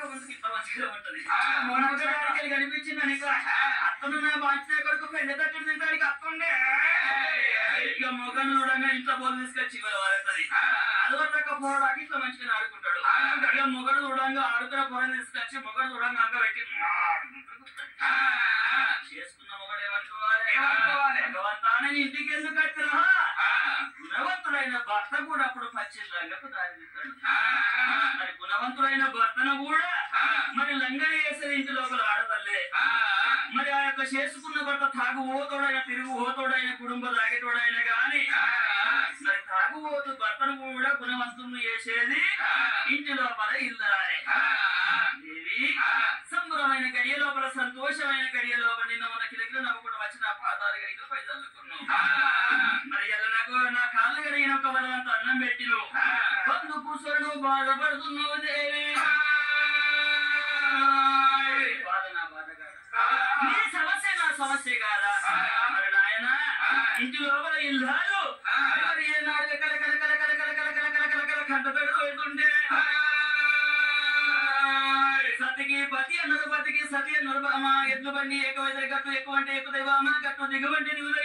ముందుకు ఇంత మంచిగా ఉంటది. మొన్నకి కనిపించింది అని అత్తను నా బాధ్యత కొడుకు పెద్ద తట్టు తింటానికి అత్తుండే ఇక మొగను చూడంగా ఇంట్లో బోలు తీసుకొచ్చి వాడుతుంది. అదొక పోవడానికి ఇట్లా మంచిగా ఆడుకుంటాడు. ఇక మొగడు చూడంగా ఆడుకున్న పొరని తీసుకొచ్చి మొగడు చూడంగా అంగ పెట్టి చేసుకున్న మొగడు ఏమనుకోవాలి భగవంతానని ఇంటికి ఎందుకు వచ్చినా గుణవంతుడైన భర్త కూడా అప్పుడు పచ్చిళ్ళకు దారి తీస్తాడు. మరి గుణవంతుడైన భర్తను కూడా మరి లంగడి వేసేది ఇంటి లోపల ఆడతల్లే. మరి ఆ యొక్క చేసుకున్న భర్త తాగుబోతోడైన తిరుగుబోతోడైన కుటుంబ తాగేటోడైన గాని మరి తాగుబోతు భర్తను కూడా గుణవంతుని చేసేది ఇంటి లోపల ఇల్లాలే. దేవి సంబరమైన గడియ లోపల సంతోషమైన గడియ లోపల నిన్న మన కిలకిలో నవ్వుకుంటూ వచ్చిన పాదాలు గడిలో పై చల్లుకున్నావు. మరి ఎలా నాకు నా కాళ్ళ గడిగిన ఒక బలవంత అన్నం పెట్టిను బంధు కూర్చొని బాధపడుతున్నావు దేవి. నీ సమస్య నా సమస్య కాదా? మరి నాయన ఇంటి లోపల ఇల్లాలు మరి ఏనాడు కల కల కల కల కల కల కల కల కల కల కంట పెడుతుంటే సతికి పతి అన్నారు పతికి సతి అన్నారు ఎద్దు బండి ఎక్కువ గట్టు ఎక్కువ అంటే ఎక్కువ గట్టు దిగుబండి దిగుదై